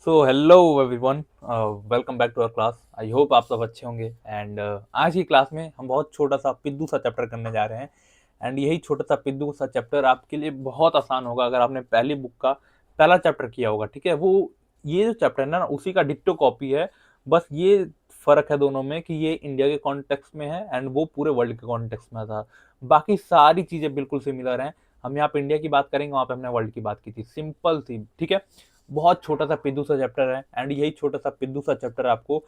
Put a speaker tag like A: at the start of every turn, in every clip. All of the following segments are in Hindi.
A: So hello everyone, welcome back to our class. I hope आप सब अच्छे होंगे। एंड आज की क्लास में हम बहुत छोटा सा पिद्दू सा चैप्टर करने जा रहे हैं। एंड यही छोटा सा पिद्दू सा चैप्टर आपके लिए बहुत आसान होगा अगर आपने पहली बुक का पहला चैप्टर किया होगा। ठीक है, वो ये जो चैप्टर है ना उसी का डिट्टो कॉपी है। बस ये फर्क है दोनों में कि ये इंडिया के कॉन्टेक्स्ट में है एंड वो पूरे वर्ल्ड के कॉन्टेक्स्ट में था। बाकी सारी चीजें बिल्कुल सिमिलर हैं। हम यहाँ पे इंडिया की बात करेंगे, वहां पे हमने वर्ल्ड की बात की थी। सिंपल सी, ठीक है। बहुत छोटा सा पिद्दू सा चैप्टर है एंड यही छोटा सा पिद्दू सा चैप्टर आपको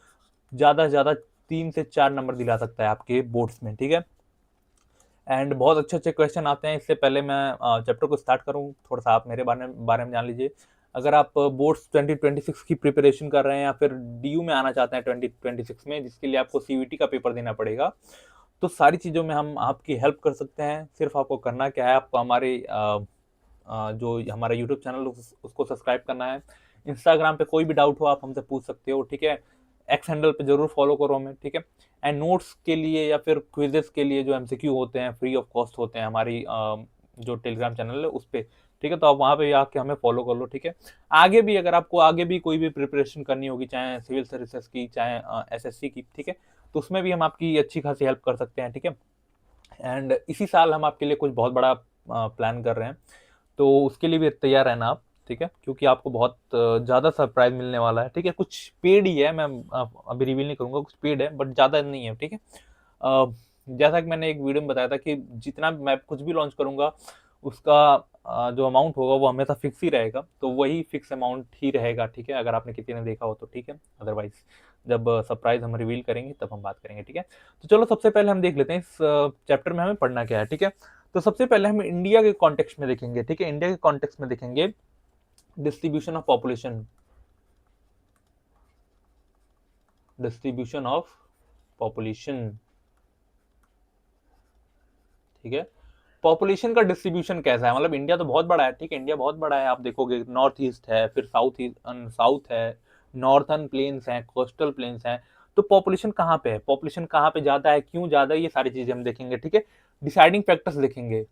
A: ज्यादा से ज्यादा 3 से 4 नंबर दिला सकता है आपके बोर्ड्स में। ठीक है, एंड बहुत अच्छे अच्छे क्वेश्चन आते हैं। इससे पहले मैं चैप्टर को स्टार्ट करूं, थोड़ा सा आप मेरे बारे में जान लीजिए। अगर आप बोर्ड्स 2026 की प्रिपरेशन कर रहे हैं या फिर डीयू में आना चाहते हैं 2026 में, जिसके लिए आपको सीवीटी का पेपर देना पड़ेगा, तो सारी चीज़ों में हम आपकी हेल्प कर सकते हैं। सिर्फ आपको करना क्या है, आपको हमारे जो हमारा यूट्यूब चैनल उसको सब्सक्राइब करना है। इंस्टाग्राम पे कोई भी डाउट हो आप हमसे पूछ सकते हो। ठीक है, एक्स हैंडल पे जरूर फॉलो करो हमें। ठीक है, एंड नोट्स के लिए या फिर क्विजेस के लिए जो एमसीक्यू होते हैं फ्री ऑफ कॉस्ट होते हैं हमारी जो टेलीग्राम चैनल है उस पर। ठीक है, तो आप वहाँ पे आके हमें फॉलो कर लो। ठीक है, आगे भी अगर आपको आगे भी कोई भी प्रिपरेशन करनी होगी, चाहे सिविल सर्विसेज की, चाहे एसएससी की, ठीक है, तो उसमें भी हम आपकी अच्छी खासी हेल्प कर सकते हैं। ठीक है, एंड इसी साल हम आपके लिए कुछ बहुत बड़ा प्लान कर रहे हैं, तो उसके लिए भी तैयार रहना आप। ठीक है, क्योंकि आपको बहुत ज़्यादा सरप्राइज मिलने वाला है। ठीक है, कुछ पेड ही है, मैं अभी रिवील नहीं करूंगा, कुछ पेड है बट ज़्यादा नहीं है। ठीक है, अ, जैसा कि मैंने एक वीडियो में बताया था कि जितना मैं कुछ भी लॉन्च करूंगा उसका जो अमाउंट होगा वो हमेशा फिक्स ही रहेगा, तो वही फिक्स अमाउंट ही रहेगा। ठीक है, अगर आपने किसी ने देखा हो तो। ठीक है, अदरवाइज जब सरप्राइज हम रिवील करेंगे तब हम बात करेंगे। ठीक है, तो चलो सबसे पहले हम देख लेते हैं इस चैप्टर में हमें पढ़ना क्या है। ठीक है, तो सबसे पहले हम इंडिया के कॉन्टेक्स्ट में देखेंगे। ठीक है, इंडिया के कॉन्टेक्स्ट में देखेंगे distribution of population. Distribution of population, ठीक है। पॉपुलेशन का डिस्ट्रीब्यूशन कैसा है, मतलब इंडिया तो बहुत बड़ा है। ठीक है, इंडिया बहुत बड़ा है। आप देखोगे नॉर्थ ईस्ट है, फिर साउथ ईस्ट, साउथ है, नॉर्थर्न प्लेन्स हैं, कोस्टल प्लेन्स हैं। तो पॉपुलेशन कहाँ पे है, पॉपुलेशन कहाँ पे ज्यादा है, क्यों ज्यादा है, ये सारी चीजें हम देखेंगे। ठीक है, डिसाइडिंग फैक्टर्स देखेंगे।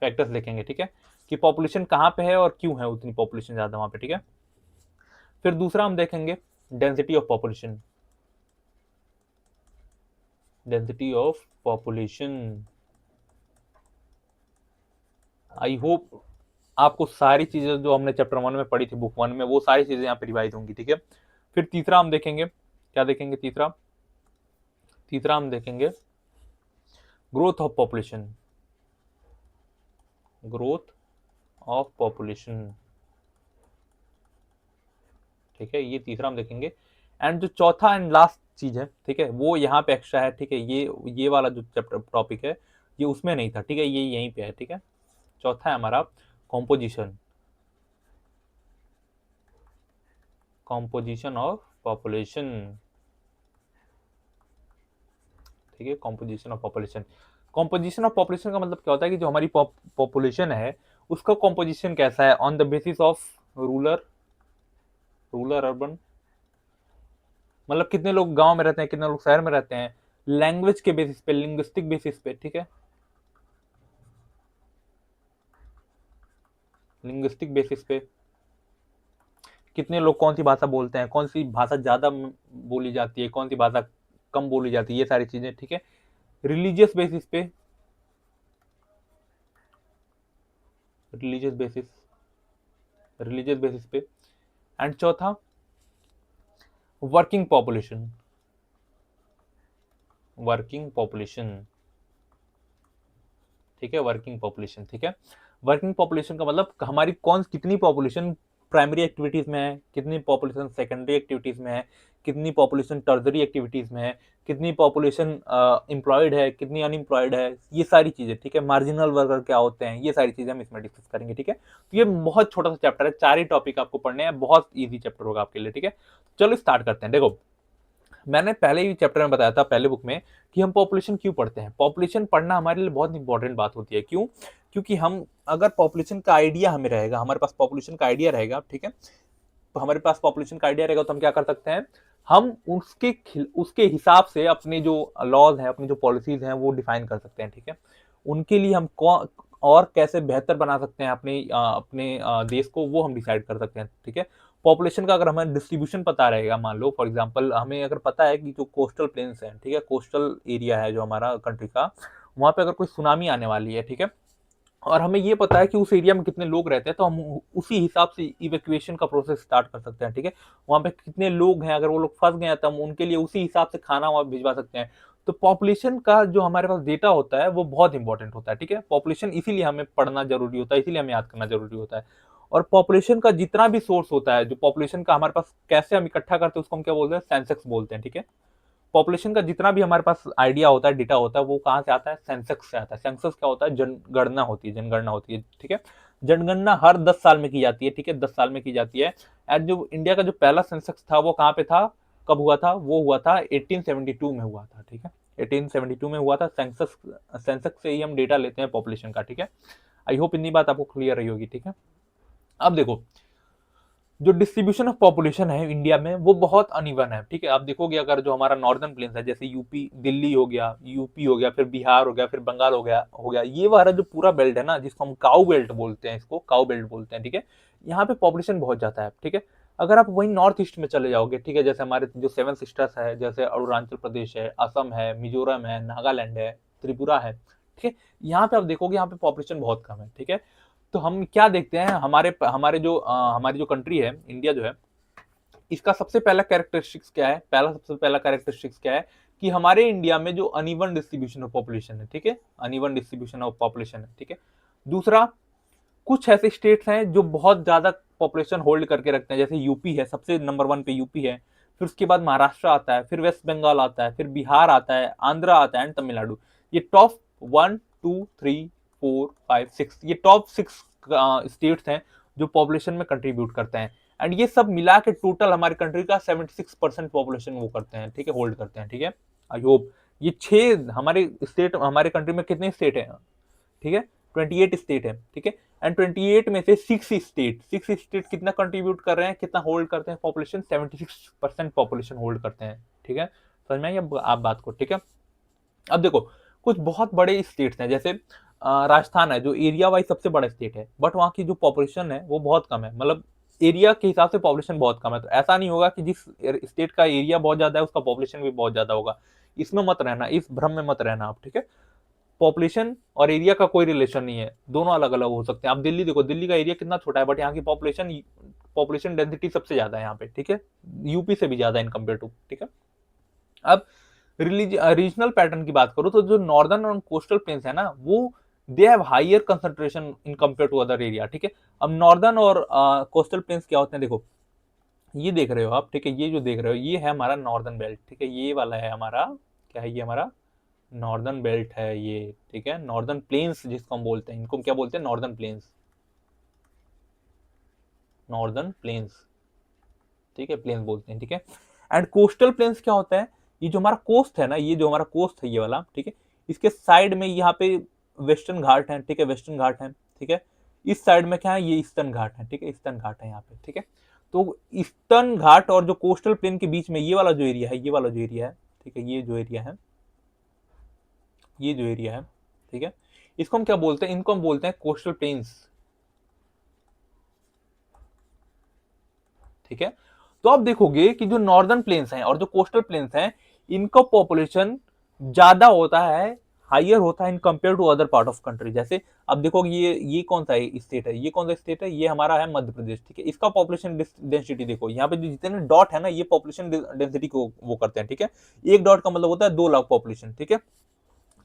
A: फैक्टर्स देखेंगे, ठीक है, कि पॉपुलेशन कहाँ पे है और क्यों है उतनी पॉपुलेशन ज्यादा वहां पे। ठीक है, फिर दूसरा हम देखेंगे density of population. Density of population, I hope आपको सारी चीजें जो हमने चैप्टर 1 में पढ़ी थी बुक 1 में, वो सारी चीजें यहाँ पे रिवाइज होंगी। ठीक है, फिर तीसरा हम देखेंगे, क्या देखेंगे तीसरा, तीसरा हम देखेंगे growth of population. Growth of population, ठीक है, ये तीसरा हम देखेंगे। एंड जो चौथा एंड लास्ट चीज है, ठीक है, वो यहाँ पे एक्स्ट्रा है। ठीक है, ये वाला जो चैप्टर टॉपिक है ये उसमें नहीं था। ठीक है, ये यहीं पे है। ठीक है, चौथा है हमारा कॉम्पोजिशन। कॉम्पोजिशन ऑफ पॉपुलेशन, ठीक है, composition of population. Composition of population का मतलब क्या होता है कि जो हमारी पॉपुलेशन है उसका कॉम्पोजिशन कैसा है on the basis of rural, rural urban, मतलब कितने लोग गांव में रहते हैं, कितने लोग शहर में रहते हैं। लैंग्वेज के बेसिस पे, लिंग्विस्टिक बेसिस पे। ठीक है, लिंग्विस्टिक बेसिस पे कितने लोग कौन सी भाषा बोलते हैं, कौन सी भाषा ज्यादा बोली जाती है, कौन सी भाषा कम बोली जाती है, ये सारी चीजें। ठीक है, रिलीजियस बेसिस पे, रिलीजियस बेसिस, रिलीजियस बेसिस पे। एंड चौथा वर्किंग पॉपुलेशन, वर्किंग पॉपुलेशन, ठीक है, वर्किंग पॉपुलेशन। ठीक है, वर्किंग पॉपुलेशन का मतलब हमारी कौन कितनी पॉपुलेशन प्राइमरी एक्टिविटीज में है, कितनी पॉपुलेशन सेकेंडरी एक्टिविटीज में है, कितनी पॉपुलेशन टर्जरी एक्टिविटीज में है, कितनी पॉपुलेशन एम्प्लॉयड है, कितनी अनएम्प्लॉयड है, ये सारी चीजें। ठीक है, मार्जिनल वर्कर क्या होते हैं, ये सारी चीजें हम इसमें डिस्कस करेंगे। ठीक है, तो ये बहुत छोटा सा चैप्टर है, 4 ही टॉपिक आपको पढ़ने हैं, बहुत ईजी चैप्टर होगा आपके लिए। ठीक है, चलो स्टार्ट करते हैं। देखो, मैंने पहले ही चैप्टर में बताया था, पहले बुक में, कि हम पॉपुलेशन क्यों पढ़ते हैं। पॉपुलेशन पढ़ना हमारे लिए बहुत इंपॉर्टेंट बात होती है। क्यों? क्योंकि हम अगर पॉपुलेशन का आइडिया हमें रहेगा, हमारे पास पॉपुलेशन का आइडिया रहेगा, ठीक है, तो हमारे पास पॉपुलेशन का आइडिया रहेगा तो हम क्या कर सकते हैं, हम उसके हिसाब से अपने जो लॉज हैं, अपनी जो पॉलिसीज हैं वो डिफाइन कर सकते हैं। ठीक है, उनके लिए हम और कैसे बेहतर बना सकते हैं अपने देश को, वो हम डिसाइड कर सकते हैं, ठीक है। पॉपुलेशन का अगर हमें डिस्ट्रीब्यूशन पता रहेगा, मान लो फॉर एग्जांपल हमें अगर पता है कि जो कोस्टल प्लेन्स हैं, ठीक है, कोस्टल एरिया है जो हमारा कंट्री का, वहाँ पे अगर कोई सुनामी आने वाली है, ठीक है, और हमें ये पता है कि उस एरिया में कितने लोग रहते हैं, तो हम उसी हिसाब से इवैक्यूएशन का प्रोसेस स्टार्ट कर सकते हैं, ठीक है। वहाँ पे कितने लोग हैं, अगर वो लोग फंस गए हैं तो हम उनके लिए उसी हिसाब से खाना वहाँ भिजवा सकते हैं। तो पॉपुलेशन का जो हमारे पास डेटा होता है वो बहुत इंपॉर्टेंट होता है, ठीक है। पॉपुलेशन इसीलिए हमें पढ़ना जरूरी होता है, इसीलिए हमें याद करना जरूरी होता है। और पॉपुलेशन का जितना भी सोर्स होता है, जो पॉपुलेशन का हमारे पास कैसे हम इकट्ठा करते हैं, उसको हम क्या बोलते हैं, सेंसस बोलते हैं, ठीक है। पॉपुलेशन का जितना भी हमारे पास आइडिया होता है, डेटा होता है, वो कहाँ से आता है, सेंसस से आता है। सेंसस क्या होता है, जनगणना होती है, जनगणना होती है, ठीक है। जनगणना हर 10 साल में की जाती है, ठीक है, 10 साल में की जाती है। एंड जो इंडिया का जो पहला सेंसस था वो कहाँ पे था, कब हुआ था, वो हुआ था 1872 में हुआ था, ठीक है। 1872 में हुआ था सेंसस। सेंसस से ही हम डेटा लेते हैं पॉपुलेशन का, ठीक है। आई होप इतनी बात आपको क्लियर रही होगी, ठीक है। अब देखो, जो डिस्ट्रीब्यूशन ऑफ पॉपुलेशन है इंडिया में वो बहुत अनइवन है, ठीक है। आप देखोगे अगर जो हमारा नॉर्दर्न प्लेन्स है, जैसे यूपी, दिल्ली हो गया, यूपी हो गया, फिर बिहार हो गया, फिर बंगाल हो गया, ये वाला जो पूरा बेल्ट है ना, जिसको हम काउ बेल्ट बोलते हैं, इसको काउ बेल्ट बोलते हैं, ठीक है। यहाँ पे पॉपुलेशन बहुत ज्यादा है, ठीक है। अगर आप वही नॉर्थ ईस्ट में चले जाओगे, ठीक है, जैसे हमारे जो सेवन सिस्टर्स है, जैसे अरुणाचल प्रदेश है, असम है, मिजोरम है, नागालैंड है, त्रिपुरा है, ठीक है, यहाँ पे आप देखोगे यहाँ पे पॉपुलेशन बहुत कम है, ठीक है। तो हम क्या देखते हैं, हमारी जो कंट्री है, इंडिया जो है, इसका सबसे पहला कैरेक्टरिस्टिक्स क्या है, सबसे पहला कैरेक्टरिस्टिक्स क्या है, कि हमारे इंडिया में जो अनइवन डिस्ट्रीब्यूशन ऑफ पॉपुलेशन है, ठीक है, अनइवन डिस्ट्रीब्यूशन ऑफ पॉपुलेशन है, ठीक है। दूसरा, कुछ ऐसे स्टेट्स हैं जो बहुत ज्यादा पॉपुलेशन होल्ड करके रखते हैं, जैसे यूपी है, सबसे नंबर 1 पे यूपी है, फिर उसके बाद महाराष्ट्र आता है, फिर वेस्ट बंगाल आता है, फिर बिहार आता है, आंध्रा आता है एंड तमिलनाडु। ये टॉप 1 2 3 4 5 6, ये टॉप 6 स्टेट्स हैं जो पॉपुलेशन में कंट्रीब्यूट करते हैं। एंड ये सब मिला के टोटल हमारी कंट्री का 76% पॉपुलेशन वो करते हैं, ठीक है, होल्ड करते हैं, ठीक है। आई होप ये 6 हमारे कंट्री में कितने स्टेट है, ठीक है, 28 स्टेट है, ठीक है। एंड 28 में से 6 स्टेट कितना कंट्रीब्यूट कर रहे हैं, कितना होल्ड करते हैं पॉपुलेशन, 76% पॉपुलेशन होल्ड करते हैं, ठीक है। समझ में आई अब आप बात को, ठीक है। अब देखो, कुछ बहुत बड़े स्टेट्स हैं, जैसे राजस्थान है, जो एरिया वाइज सबसे बड़ा स्टेट है, बट वहाँ की जो पॉपुलेशन है वो बहुत कम है, मतलब एरिया के हिसाब से पॉपुलेशन बहुत कम है। तो ऐसा नहीं होगा कि जिस स्टेट का एरिया बहुत ज्यादा है उसका पॉपुलेशन भी बहुत ज्यादा होगा, इसमें मत रहना, इस भ्रम में मत रहना आप, ठीक है। पॉपुलेशन और एरिया का कोई रिलेशन नहीं है, दोनों अलग अलग हो सकते हैं। आप दिल्ली देखो, दिल्ली का एरिया कितना छोटा है, बट यहाँ की पॉपुलेशन डेंसिटी सबसे ज्यादा है यहाँ पे, ठीक है, यूपी से भी ज्यादा इन कम्पेयर टू, ठीक है। अब रीजनल पैटर्न की बात करूं तो जो नॉर्दर्न और कोस्टल प्लेन्स है ना, वो they have higher concentration in compare to other area, ठीक है। अब नॉर्दर्न और कोस्टल प्लेन्स क्या होते हैं, देखो ये देख रहे हो आप, ठीक है, ये जो देख रहे हो ये है हमारा नॉर्दर्न बेल्ट, ठीक है, ये वाला है हमारा, क्या है, ये हमारा नॉर्दर्न बेल्ट है ये, ठीक है। नॉर्दर्न प्लेन्स जिसको हम बोलते हैं, इनको हम क्या बोलते हैं, नॉर्दर्न प्लेन्स, नॉर्दर्न प्लेन्स, ठीक है, प्लेन्स बोलते हैं, ठीक है। एंड कोस्टल प्लेन्स क्या होता है, ये जो हमारा कोस्ट है ना, ये जो हमारा कोस्ट है ये वाला, ठीक है, इसके साइड में यहाँ पे वेस्टर्न घाट है, ठीक है, वेस्टर्न घाट है, ठीक है। इस साइड में क्या है, ये ईस्टर्न घाट है, ठीक है, ईस्टर्न घाट है यहाँ पे, ठीक है। तो ईस्टर्न घाट और जो कोस्टल प्लेन के बीच में ये वाला जो एरिया है, ये वाला जो एरिया है, ठीक है, ये जो एरिया है, ये जो एरिया है, ठीक है, इसको हम क्या बोलते हैं, इनको हम बोलते हैं कोस्टल प्लेन्स, ठीक है। तो आप देखोगे कि जो नॉर्दर्न प्लेन्स हैं और जो कोस्टल प्लेन्स हैं, इनका पॉपुलेशन ज्यादा होता है, हाइयर होता है in compare to other part of country. जैसे अब देखोगे ये कौन सा स्टेट है, ये कौन सा स्टेट है, ये हमारा है मध्य प्रदेश, ठीक है। इसका पॉपुलेशन डेंसिटी देखो, यहाँ पे जो जितने डॉट है ना, ये पॉपुलेशन डेंसिटी को वो करते हैं, ठीक है। एक डॉट का मतलब होता है 2 लाख पॉपुलेशन, ठीक है।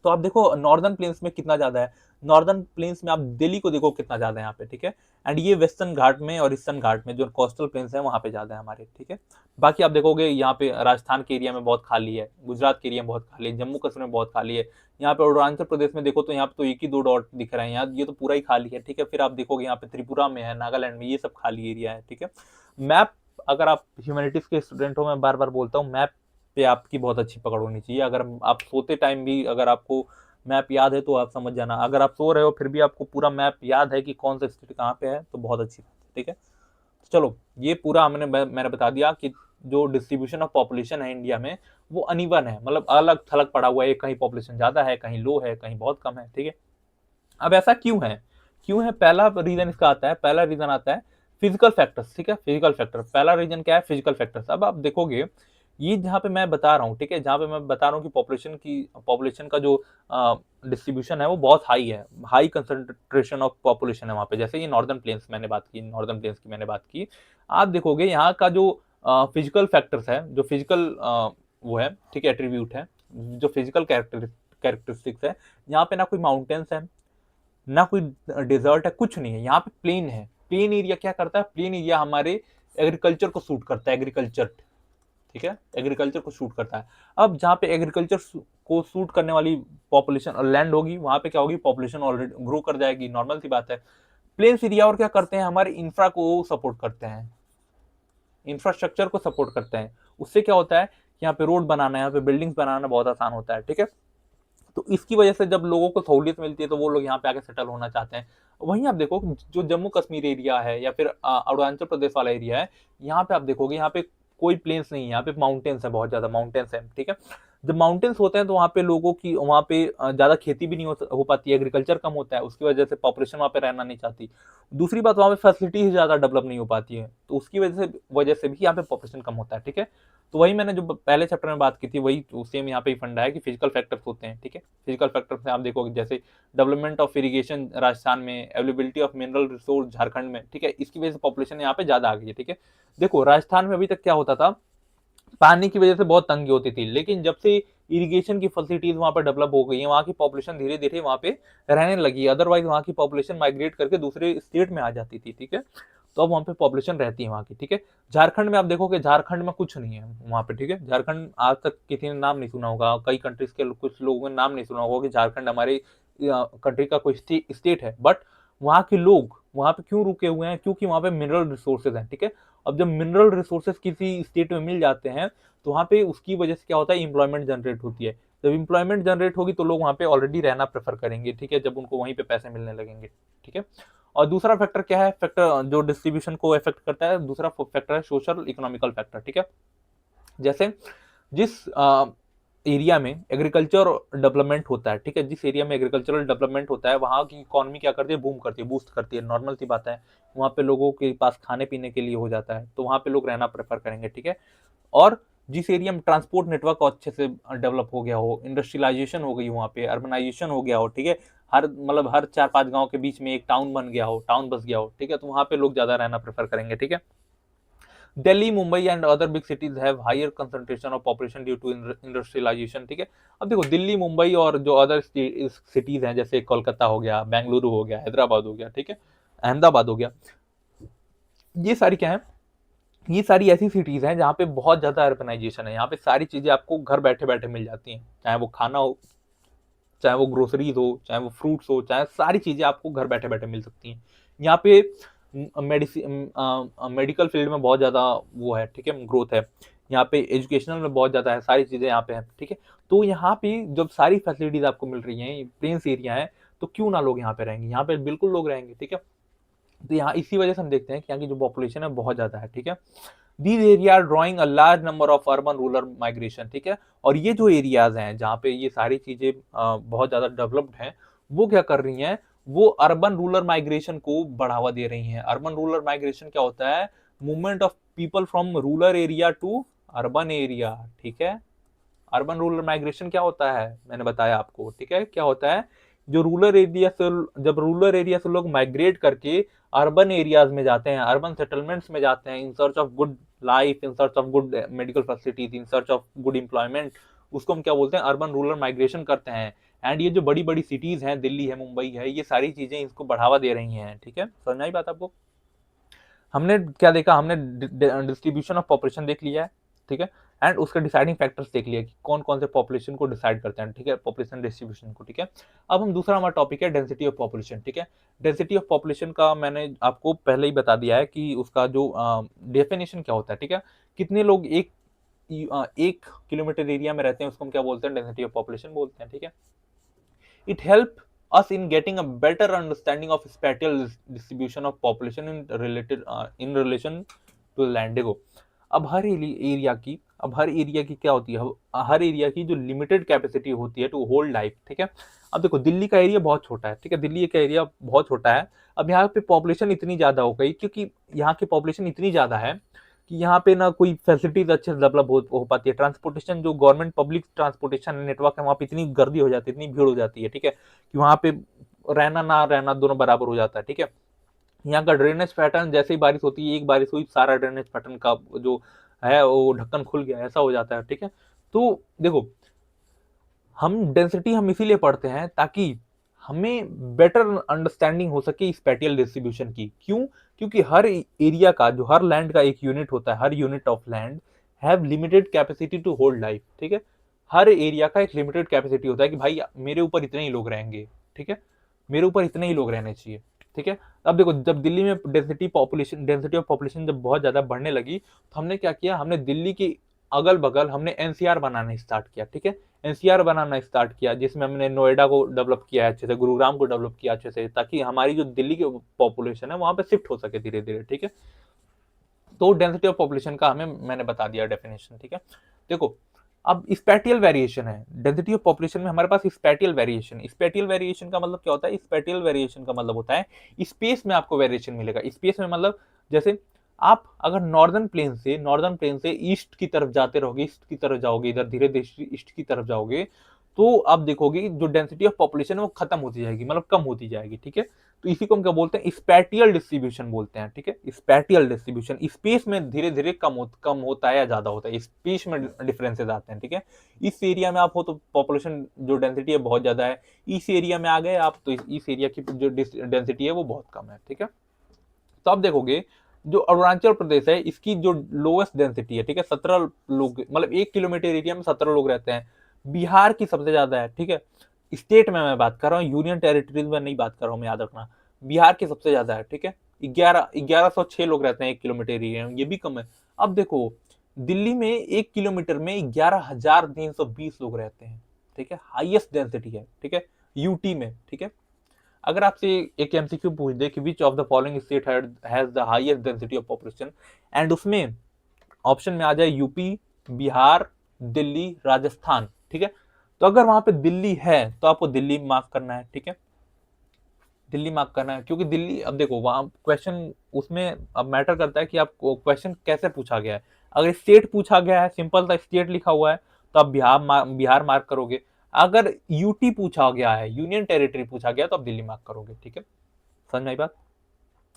A: तो आप देखो नॉर्दर्न प्लेन्स में कितना ज्यादा है, नॉर्दर्न प्लेन्स में आप दिल्ली को देखो कितना ज्यादा है यहाँ पे, ठीक है। एंड ये वेस्टर्न घाट में और ईस्टर्न घाट में जो कोस्टल प्लेन्स है वहां पे ज्यादा है हमारे, ठीक है। बाकी आप देखोगे यहाँ पे राजस्थान के एरिया में बहुत खाली है, गुजरात के एरिया में बहुत खाली है, जम्मू कश्मीर में बहुत खाली है, यहाँ पे अरुणाचल प्रदेश में देखो तो यहाँ पे तो 1 ही 2 डॉट दिख रहे हैं, यहाँ ये तो पूरा ही खाली है, ठीक है। फिर आप देखोगे यहाँ पे त्रिपुरा में है, नागालैंड में, ये सब खाली एरिया है, ठीक है। मैप, अगर आप ह्यूमैनिटीज के स्टूडेंट हो, मैं बार बार बोलता हूँ, मैप पे आपकी बहुत अच्छी पकड़ होनी चाहिए। अगर आप सोते टाइम भी अगर आपको मैप याद है तो आप समझ जाना, अगर आप सो रहे हो फिर भी आपको पूरा मैप याद है कि कौन सा स्टेट कहाँ पे है, तो बहुत अच्छी बात है, ठीक है। तो चलो, ये पूरा मैंने बता दिया कि जो डिस्ट्रीब्यूशन ऑफ पॉपुलेशन है इंडिया में वो अनइवन है, मतलब अलग थलग पड़ा हुआ है, कहीं पॉपुलेशन ज्यादा है, कहीं लो है, कहीं बहुत कम है, ठीक है। अब ऐसा क्यों है? पहला रीजन इसका आता है, पहला रीजन आता है फिजिकल फैक्टर्स, ठीक है, फिजिकल फैक्टर। पहला रीजन क्या है? Physical factors. अब आप देखोगे ये जहाँ पे मैं बता रहा हूँ, ठीक है, जहाँ पे मैं बता रहा हूँ कि पॉपुलेशन का जो डिस्ट्रीब्यूशन है वो बहुत हाई है, हाई कंसंट्रेशन ऑफ पॉपुलेशन है वहाँ पे। जैसे ये नॉर्दर्न प्लेन्स मैंने बात की, नॉर्दर्न प्लेन्स की मैंने बात की, आप देखोगे यहाँ का जो फिजिकल फैक्टर्स है, जो फिजिकल वो है, ठीक है, एट्रीब्यूट है, जो फिजिकल कैरेक्टरिस्टिक्स है, यहाँ पे ना कोई माउंटेन्स है, ना कोई डेजर्ट है, कुछ नहीं है, यहाँ पे प्लेन है। प्लेन एरिया क्या करता है? प्लेन एरिया हमारे एग्रीकल्चर को सूट करता है, एग्रीकल्चर, ठीक है, एग्रीकल्चर को सूट करता है। अब जहाँ पे एग्रीकल्चर को सूट करने वाली पॉपुलेशन और लैंड होगी, वहां पे क्या होगी? पॉपुलेशन ऑलरेडी ग्रो कर जाएगी, नॉर्मल सी बात है। प्लेन्स एरिया और क्या करते हैं? हमारे इंफ्रा को सपोर्ट करते हैं, इंफ्रास्ट्रक्चर को सपोर्ट करते हैं। उससे क्या होता है? यहाँ पे रोड बनाना, यहाँ पे बिल्डिंग्स बनाना बहुत आसान होता है, ठीक है। तो इसकी वजह से जब लोगों को सहूलियत मिलती है तो वो लोग यहाँ पे आके सेटल होना चाहते हैं। वहीं आप देखो जो जम्मू कश्मीर एरिया है या फिर अरुणाचल प्रदेश वाला एरिया है, यहाँ पे आप देखोगे यहाँ पे कोई प्लेन्स नहीं है, यहाँ पे माउंटेन्स है, बहुत ज्यादा माउंटेन्स है, ठीक है। जब माउंटेन्स होते हैं तो वहाँ पे लोगों की, वहाँ पे ज्यादा खेती भी नहीं हो पाती है, एग्रीकल्चर कम होता है, उसकी वजह से पॉपुलेशन वहाँ पे रहना नहीं चाहती। दूसरी बात, वहाँ पे फैसिलिटी ज्यादा डेवलप नहीं हो पाती है, तो उसकी वजह से भी यहाँ पे पॉपुलेशन कम होता है, ठीक है। तो वही मैंने जो पहले चैप्टर में बात की थी, वही सेम यहाँ पे ही फंडा है कि फिजिकल फैक्टर्स होते हैं, ठीक है। फिजिकल फैक्टर्स में आप देखोगे जैसे डेवलपमेंट ऑफ इरिगेशन राजस्थान में, availability of mineral resource Jharkhand में, ठीक है, इसकी वजह से पॉपुलेशन यहाँ पे ज्यादा आ गई है, ठीक है। देखो राजस्थान में अभी तक क्या होता था, पानी की वजह से बहुत तंगी होती थी, लेकिन जब से इरिगेशन की फैसिलिटीज वहां पर डेवलप हो गई है, वहां की पॉपुलेशन धीरे धीरे वहां पे रहने लगी है। अदरवाइज वहां की पॉपुलेशन माइग्रेट करके दूसरे स्टेट में आ जाती थी, ठीक है। तो अब वहां पे पॉपुलेशन रहती है वहां की, ठीक है। झारखंड में आप देखोगे, झारखंड में कुछ नहीं है वहां पे, ठीक है। झारखंड आज तक किसी ने नाम नहीं सुना होगा, कई कंट्रीज के कुछ लोगों ने नाम नहीं सुना होगा कि झारखंड हमारे कंट्री का कोई स्टेट है। बट वहां के लोग वहां पे क्यों रुके हुए हैं? क्योंकि वहां पे मिनरल रिसोर्सेज हैं, ठीक है। अब जब मिनरल रिसोर्सेज किसी स्टेट में मिल जाते हैं तो वहाँ पे उसकी वजह से क्या होता है? इंप्लॉयमेंट जनरेट होती है। जब इंप्लॉयमेंट जनरेट होगी तो लोग वहाँ पे ऑलरेडी रहना प्रेफर करेंगे, ठीक है, जब उनको वहीं पे पैसे मिलने लगेंगे, ठीक है। और दूसरा फैक्टर क्या है? फैक्टर जो डिस्ट्रीब्यूशन को इफेक्ट करता है, दूसरा फैक्टर है सोशल इकोनॉमिकल फैक्टर, ठीक है। जैसे जिस एरिया में एग्रीकल्चर डेवलपमेंट होता है, ठीक है, जिस एरिया में एग्रीकल्चरल डेवलपमेंट होता है, वहाँ की इकोनॉमी क्या करती है? बूम करती है, बूस्ट करती है, नॉर्मल सी बात है। वहाँ पे लोगों के पास खाने पीने के लिए हो जाता है, तो वहाँ पे लोग रहना प्रेफर करेंगे, ठीक है। और जिस एरिया में ट्रांसपोर्ट नेटवर्क अच्छे से डेवलप हो गया हो, इंडस्ट्रियलाइजेशन हो गई वहाँ पे, अर्बनाइजेशन हो गया हो, ठीक है, हर मतलब हर 4-5 गांव के बीच में एक टाउन बन गया हो, टाउन बस गया हो, ठीक है, तो वहाँ पे लोग ज्यादा रहना प्रेफर करेंगे, ठीक है। Delhi, Mumbai and other big cities have higher concentration of population due to industrialization, ठीक है। अब देखो दिल्ली, मुंबई और जो अदर सिटीज हैं, जैसे कोलकाता हो गया, बेंगलुरु हो गया, हैदराबाद हो गया, ठीक है, अहमदाबाद हो गया, ये सारी क्या है? ये सारी ऐसी सिटीज हैं जहाँ पे बहुत ज्यादा अर्बनाइजेशन है। यहाँ पे सारी चीजें आपको घर बैठे बैठे मिल जाती हैं, चाहे वो खाना हो, चाहे वो ग्रोसरीज हो, चाहे वो फ्रूट्स हो, चाहे सारी चीजें आपको घर बैठे बैठे मिल सकती हैं। यहाँ पे मेडिसिन, मेडिकल फील्ड में बहुत ज्यादा वो है, ठीक है, ग्रोथ है। यहाँ पे एजुकेशनल में बहुत ज्यादा है, सारी चीजें यहाँ पे हैं, ठीक है। तो यहाँ पे जब सारी फैसिलिटीज आपको मिल रही हैं, प्लेन्स एरिया है, तो क्यों ना लोग यहाँ पे रहेंगे? यहाँ पे बिल्कुल लोग रहेंगे, ठीक है। तो यहाँ इसी वजह से हम देखते हैं कि यहाँ की जो पॉपुलेशन है बहुत ज्यादा है, ठीक है। These area are drawing a large number of urban rural migration, ठीक है। और ये जो एरियाज हैं जहाँ पे ये सारी चीजें बहुत ज्यादा डेवलप्ड हैं, वो क्या कर रही हैं? वो अर्बन रूरल माइग्रेशन को बढ़ावा दे रही हैं। अर्बन रूरल माइग्रेशन क्या होता है? Movement of people from rural area to urban area, ठीक है। अर्बन रूरल माइग्रेशन क्या होता है? मैंने बताया आपको, ठीक है, क्या होता है? जो रूरल एरिया से, जब रूरल एरिया से लोग माइग्रेट करके अर्बन एरियाज में जाते हैं, अर्बन सेटलमेंट्स में जाते हैं, in search of good life, in search of good medical facilities, in search of good employment, उसको हम क्या बोलते हैं? अर्बन रूरल माइग्रेशन करते हैं। एंड ये जो बड़ी बड़ी सिटीज हैं, दिल्ली है, मुंबई है, ये सारी चीजें इसको बढ़ावा दे रही हैं, ठीक है। समझ आई बात आपको? हमने क्या देखा? हमने डिस्ट्रीब्यूशन ऑफ पॉपुलेशन देख लिया है, ठीक है, एंड उसके डिसाइडिंग फैक्टर्स देख लिया कि कौन कौन से पॉपुलेशन को डिसाइड करते हैं, ठीक है, पॉपुलेशन डिस्ट्रीब्यूशन को, ठीक है। अब हम दूसरा हमारा टॉपिक है डेंसिटी ऑफ पॉपुलेशन, ठीक है। डेंसिटी ऑफ पॉपुलेशन का मैंने आपको पहले ही बता दिया है कि उसका जो डेफिनेशन क्या होता है, ठीक है। कितने लोग एक किलोमीटर एरिया में रहते हैं, उसको हम क्या बोलते हैं? डेंसिटी ऑफ पॉपुलेशन बोलते हैं, ठीक है। It help us in getting a better understanding of spatial distribution of population in relation to land, देखो हर एरिया की क्या होती है, हर एरिया की जो लिमिटेड कैपेसिटी होती है टू होल्ड लाइफ, ठीक है। अब देखो दिल्ली का एरिया बहुत छोटा है, ठीक है, दिल्ली का एरिया बहुत छोटा है। अब यहाँ पे पॉपुलेशन इतनी ज्यादा हो गई, क्योंकि यहाँ की पॉपुलेशन इतनी ज्यादा है कि यहाँ पे ना कोई फैसिलिटीज अच्छे से डेवलप हो पाती है। ट्रांसपोर्टेशन, जो गवर्नमेंट पब्लिक ट्रांसपोर्टेशन नेटवर्क है, वहाँ पे इतनी गर्दी हो जाती है, इतनी भीड़ हो जाती है, ठीक है, कि वहाँ पे रहना ना रहना दोनों बराबर हो जाता है, ठीक है। यहाँ का ड्रेनेज पैटर्न, जैसे ही बारिश होती है, एक बारिश हुई, सारा ड्रेनेज पैटर्न का जो है वो ढक्कन खुल गया, ऐसा हो जाता है, ठीक है। तो देखो, हम इसीलिए पढ़ते हैं ताकि हमें बेटर अंडरस्टैंडिंग हो सके स्पैटियल डिस्ट्रीब्यूशन की। क्यों? क्योंकि हर एरिया का, जो हर लैंड का एक यूनिट होता है, हर unit of land have limited capacity to hold life, ठीक है। हर एरिया का एक लिमिटेड कैपेसिटी होता है कि भाई मेरे ऊपर इतने ही लोग रहेंगे, ठीक है, मेरे ऊपर इतने ही लोग रहने चाहिए, ठीक है। अब देखो, जब दिल्ली में डेंसिटी ऑफ पॉपुलेशन जब बहुत ज्यादा बढ़ने लगी, तो हमने क्या किया, हमने दिल्ली की अगल बगल हमने एनसीआर बनाना स्टार्ट किया, ठीक है। एनसीआर बनाना स्टार्ट किया, जिसमें हमने नोएडा को डेवलप किया अच्छे से, गुरुग्राम को डेवलप किया अच्छे से, ताकि हमारी जो दिल्ली की पॉपुलेशन है वहां पे शिफ्ट हो सके धीरे धीरे, ठीक है। तो डेंसिटी ऑफ पॉपुलेशन का मैंने बता दिया डेफिनेशन, ठीक है। देखो, अब स्पैटियल वेरिएशन है डेंसिटी ऑफ पॉपुलेशन में, हमारे पास स्पैटियल वेरिएशन का मतलब क्या होता है? स्पैटियल वेरिएशन का मतलब होता है स्पेस में आपको वेरिएशन मिलेगा। स्पेस में मतलब, जैसे आप अगर नॉर्दर्न प्लेन से ईस्ट की तरफ जाते रहोगे, ईस्ट की तरफ जाओगे, इधर धीरे धीरे ईस्ट की तरफ जाओगे, तो आप देखोगे जो डेंसिटी ऑफ पॉपुलेशन है वो खत्म होती जाएगी, मतलब कम होती जाएगी, ठीक है। तो इसी को हम क्या बोलते हैं? स्पैटियल डिस्ट्रीब्यूशन बोलते हैं, ठीक है। स्पैटियल डिस्ट्रीब्यूशन, स्पेस में धीरे धीरे कम होता है या ज्यादा होता है, स्पेस में डिफरेंसेस आते हैं, ठीक है। इस एरिया में आप हो तो पॉपुलेशन जो डेंसिटी है बहुत ज्यादा है, इस एरिया में आ गए आप तो इस एरिया की जो डेंसिटी है वो बहुत कम है, ठीक है। तो आप देखोगे जो अरुणाचल प्रदेश है, इसकी जो लोएस्ट डेंसिटी है, ठीक है, 17 लोग, मतलब 1 किलोमीटर एरिया में 17 लोग रहते हैं। बिहार की सबसे ज्यादा है, ठीक है। स्टेट में मैं बात कर रहा हूँ, यूनियन टेरिटरीज में नहीं बात कर रहा हूँ मैं, याद रखना। बिहार की सबसे ज्यादा है, ठीक है, 1106 लोग रहते हैं 1 किलोमीटर एरिया में, ये भी कम है। अब देखो, दिल्ली में 1 किलोमीटर में 11,320 लोग रहते हैं, ठीक है, हाईएस्ट डेंसिटी है, ठीक है, यूटी में, ठीक है। अगर आपसे एक एमसीक्यू पूछ दे कि which of the following state has the highest density of population, and उसमें ऑप्शन में आ जाए यूपी, बिहार, दिल्ली, राजस्थान, ठीक है, तो अगर वहां पे दिल्ली है तो आपको दिल्ली मार्क करना है, ठीक है, दिल्ली मार्क करना है। क्योंकि दिल्ली, अब देखो वहां क्वेश्चन उसमें अब मैटर करता है कि आपको क्वेश्चन कैसे पूछा गया है। अगर स्टेट पूछा गया है, सिंपल सा स्टेट लिखा हुआ है, तो आप बिहार मार्क करोगे। अगर यूटी पूछा गया है, यूनियन टेरिटरी पूछा गया, तो आप दिल्ली मार्क करोगे, ठीक है। समझ में आई बात?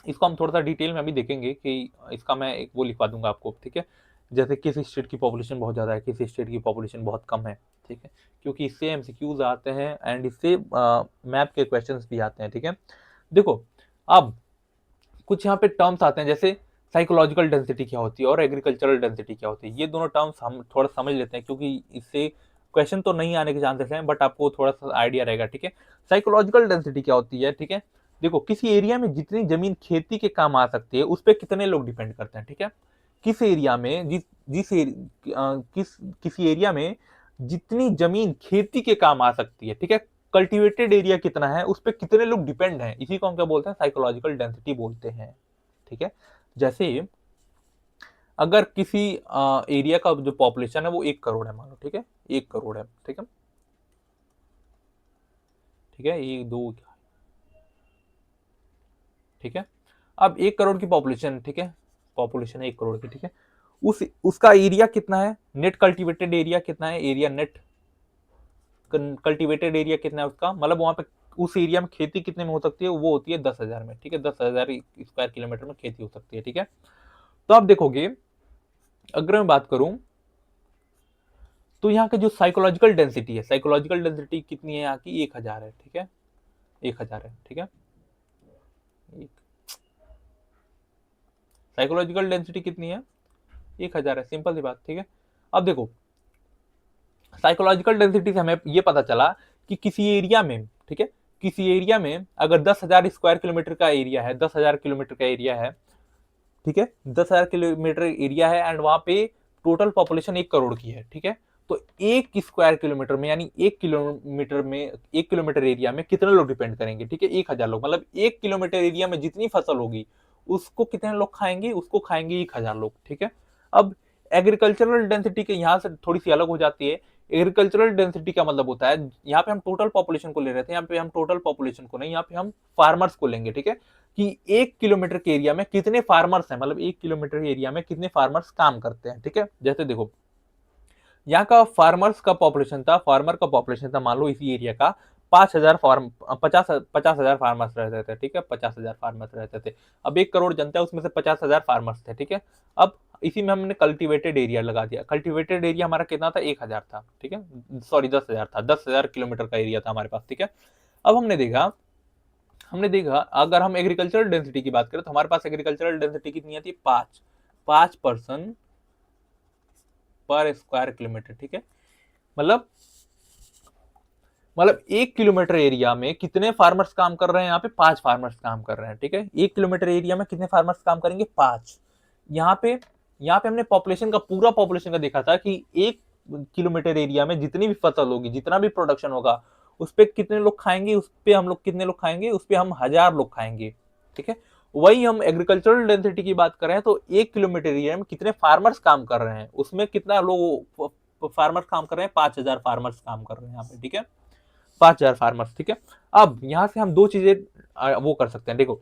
A: इसको हम थोड़ा सा डिटेल में अभी देखेंगे कि इसका मैं एक वो लिखवा दूंगा आपको, ठीक है। जैसे किस स्टेट की पॉपुलेशन बहुत ज़्यादा है, किस स्टेट की पॉपुलेशन बहुत कम है, ठीक है, क्योंकि इससे एमसीक्यूज आते हैं एंड इससे मैप के क्वेश्चंस भी आते हैं, ठीक है। देखो, अब कुछ यहाँ पे टर्म्स आते हैं, जैसे साइकोलॉजिकल डेंसिटी क्या होती है और एग्रीकल्चरल डेंसिटी क्या होती है। ये दोनों टर्म्स हम थोड़ा समझ लेते हैं, क्योंकि इससे क्वेश्चन तो नहीं आने के चांसेस हैं, बट आपको थोड़ा सा आइडिया रहेगा, ठीक है। साइकोलॉजिकल डेंसिटी क्या होती है, ठीक है। देखो, किसी एरिया में जितनी जमीन खेती के काम आ सकती है, उस पर कितने लोग डिपेंड करते हैं, ठीक है। किस एरिया में किसी एरिया में जितनी जमीन खेती के काम आ सकती है, ठीक है, कल्टीवेटेड एरिया कितना है, उस पर कितने लोग डिपेंड हैं, इसी को हम क्या बोलते हैं? साइकोलॉजिकल डेंसिटी बोलते हैं, ठीक है। जैसे अगर किसी एरिया का जो पॉपुलेशन है वो 1 करोड़ है, मान लो, ठीक है, 1 करोड़ है, ठीक है, ठीक है, एक दो, ठीक है। अब 1 करोड़ की पॉपुलेशन, ठीक है, पॉपुलेशन है 1 करोड़ की, ठीक है, उसका एरिया कितना है, नेट कल्टीवेटेड एरिया कितना है, एरिया नेट कल्टीवेटेड एरिया कितना है उसका, मतलब वहां पे उस एरिया में खेती कितने में हो सकती है, वो होती है 10,000 में, ठीक है, 10,000 स्क्वायर किलोमीटर में खेती हो सकती है, ठीक है। तो आप देखोगे, अगर मैं बात करूं तो यहाँ के जो साइकोलॉजिकल डेंसिटी कितनी है यहाँ की? 1,000 है, ठीक है, 1,000 है, ठीक है। साइकोलॉजिकल डेंसिटी कितनी है? 1,000 है, सिंपल सी बात, ठीक है। अब देखो, साइकोलॉजिकल डेंसिटी से हमें ये पता चला कि किसी एरिया में, ठीक है, किसी एरिया में अगर 10,000 स्क्वायर किलोमीटर का एरिया है, 10,000 किलोमीटर का एरिया है, ठीक है, 10,000 किलोमीटर एरिया है, एंड वहां पे टोटल पॉपुलेशन 1 करोड़ की है, ठीक है। तो 1 स्क्वायर किलोमीटर में, यानी 1 किलोमीटर एरिया में कितने लोग डिपेंड करेंगे, ठीक है, 1,000 लोग, मतलब 1 किलोमीटर एरिया में जितनी फसल होगी उसको कितने लोग खाएंगे? उसको खाएंगे 1,000 लोग, ठीक है। अब एग्रीकल्चरल डेंसिटी के यहाँ से थोड़ी सी अलग हो जाती है। एग्रीकल्चरल डेंसिटी का मतलब होता है, यहाँ पे हम टोटल पॉपुलेशन को ले रहे थे, यहाँ पे हम टोटल पॉपुलेशन को नहीं, यहाँ पे हम फार्मर्स को लेंगे, ठीक है, कि 1 किलोमीटर के एरिया में कितने फार्मर्स हैं, मतलब 1 किलोमीटर एरिया में कितने फार्मर्स काम करते हैं, ठीक है। जैसे देखो यहाँ का फार्मर्स का पॉपुलेशन था, फार्मर का पॉपुलेशन था, मान लो इसी एरिया का 5,000 फार्म 50,000 फार्मर्स रहते थे, ठीक है, 50,000 फार्मर्स रहते थे। अब 1 करोड़ जनता है, उसमें से 50,000 फार्मर्स थे, ठीक है। अब इसी में हमने कल्टीवेटेड एरिया लगा दिया। कल्टीवेटेड एरिया हमारा कितना था, 1,000 था, ठीक है, सॉरी 10,000 था, 10,000 किलोमीटर का एरिया था हमारे पास, ठीक है। अब हमने देखा अगर हम एग्रीकल्चरल डेंसिटी की बात करें तो हमारे पास एग्रीकल्चरल डेंसिटी कितनी आती है, 5 पर्सन पर स्क्वायर किलोमीटर, ठीक है। मतलब 1 किलोमीटर एरिया में कितने फार्मर्स काम कर रहे हैं, यहाँ पे 5 फार्मर्स काम कर रहे हैं, ठीक है। 1 किलोमीटर एरिया में कितने फार्मर्स काम करेंगे, 5। यहाँ पे हमने पॉपुलेशन का, पूरा पॉपुलेशन का देखा था कि 1 किलोमीटर एरिया में जितनी भी फसल होगी, जितना भी प्रोडक्शन होगा, उस पे कितने लोग खाएंगे, उस पे हम लोग कितने लोग खाएंगे, उस पे हम 1,000 लोग खाएंगे, ठीक है। वही हम एग्रीकल्चरल डेंसिटी की बात करें तो 1 किलोमीटर एरिया में कितने फार्मर्स काम कर रहे हैं, उसमें कितना लोग फार्मर्स काम कर रहे हैं, 5,000 फार्मर्स काम कर रहे हैं यहाँ पे, ठीक है, 5,000 फार्मर्स, ठीक है। अब यहाँ से हम दो चीजें वो कर सकते हैं, देखो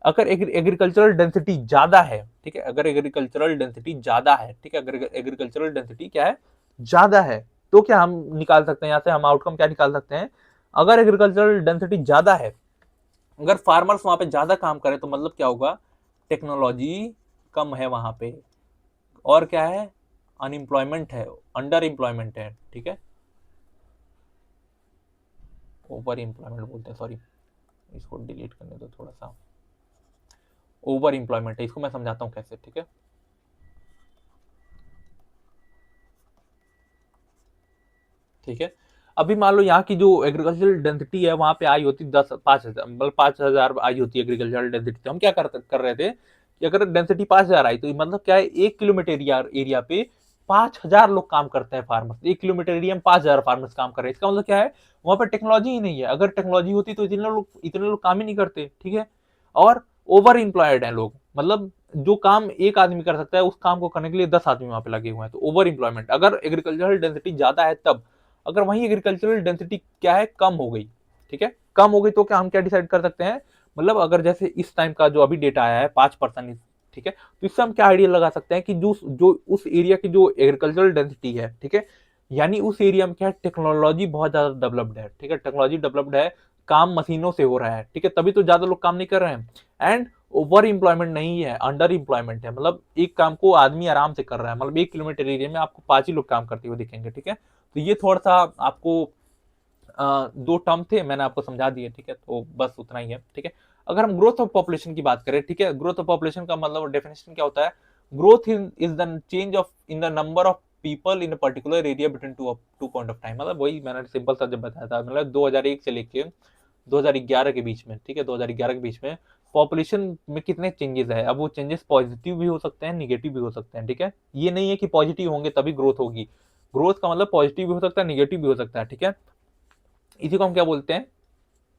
A: अगर एग्रीकल्चरल डेंसिटी ज्यादा है, ठीक है, अगर एग्रीकल्चरल डेंसिटी ज्यादा है, ठीक है, अगर एग्रीकल्चरल डेंसिटी क्या है, ज्यादा है, तो क्या हम निकाल सकते हैं यहाँ से, हम आउटकम क्या निकाल सकते हैं, अगर एग्रीकल्चरल डेंसिटी ज्यादा है, अगर फार्मर्स वहां पे ज्यादा काम करे तो मतलब क्या होगा, टेक्नोलॉजी कम है वहां पे, और क्या है, अनएम्प्लॉयमेंट है, अंडर एम्प्लॉयमेंट है, ठीक है, ओवर एम्प्लॉयमेंट बोलते हैं, सॉरी इसको डिलीट करने दो थोड़ा सा, ओवर एम्प्लॉयमेंट है, इसको मैं समझाता हूँ कैसे, ठीक है। ठीक है, अभी मान लो यहाँ की जो एग्रीकल्चरल डेंसिटी है वहां पे आई होती 5,000, मतलब 5,000 आई होती है एग्रीकल्चरल डेंसिटी, तो हम क्या कर रहे थे कि अगर डेंसिटी 5,000 आई तो मतलब क्या है, 1 किलोमीटर एरिया पे 5,000 लोग काम करते हैं फार्मर्स, 1 किलोमीटर एरिया में 5,000 फार्मर्स काम कर रहे हैं, इसका मतलब क्या है, वहां पर टेक्नोलॉजी ही नहीं है, अगर टेक्नोलॉजी होती तो इतने लोग काम ही नहीं करते, ठीक है। और ओवर एम्प्लॉयड है लोग, मतलब जो काम एक आदमी कर सकता है उस काम को करने के लिए 10 आदमी वहां पे लगे हुए हैं, तो ओवर एम्प्लॉयमेंट। अगर एग्रीकल्चरल डेंसिटी ज्यादा है तब, अगर वहीं एग्रीकल्चरल डेंसिटी क्या है, कम हो गई, ठीक है, कम हो गई, तो क्या हम क्या डिसाइड कर सकते हैं, मतलब अगर जैसे इस टाइम का जो अभी डेटा आया है 5%, ठीक है, तो इससे हम क्या आइडिया लगा सकते हैं कि जो जो उस एरिया की जो एग्रीकल्चरल डेंसिटी है, ठीक है, यानी उस एरिया में क्या है, टेक्नोलॉजी बहुत ज्यादा डेवलप्ड है, ठीक है, टेक्नोलॉजी डेवलप्ड है, काम मशीनों से हो रहा है, ठीक है, तभी तो ज्यादा लोग काम नहीं कर रहे हैं, एंड ओवर एम्प्लॉयमेंट नहीं है, अंडर एम्प्लॉयमेंट है, मतलब एक काम को आदमी आराम से कर रहा है, मतलब 1 किलोमीटर एरिया में आपको 5 ही लोग काम करते हुए दिखेंगे, ठीक है। तो ये थोड़ा सा आपको दो टर्म थे, मैंने आपको समझा दिए, ठीक है, तो बस उतना ही है, ठीक है। अगर हम ग्रोथ ऑफ पॉपुलेशन की बात करें, ठीक है, ग्रोथ ऑफ पॉपुलेशन का मतलब डेफिनेशन क्या होता है, growth is the change of in the number of people in a particular area between two point of time, मतलब वही मैंने सिंपल सा जब बताया था, मतलब 2001 से लेके 2011 के बीच में, ठीक है, 2011 के बीच में पॉपुलेशन में कितने चेंजेस है। अब वो चेंजेस पॉजिटिव भी हो सकते हैं, निगेटिव भी हो सकते हैं, ठीक है, ये नहीं है कि पॉजिटिव होंगे तभी ग्रोथ होगी, ग्रोथ का मतलब पॉजिटिव भी हो सकता है, निगेटिव भी हो सकता है, ठीक है। इसी को हम क्या बोलते हैं,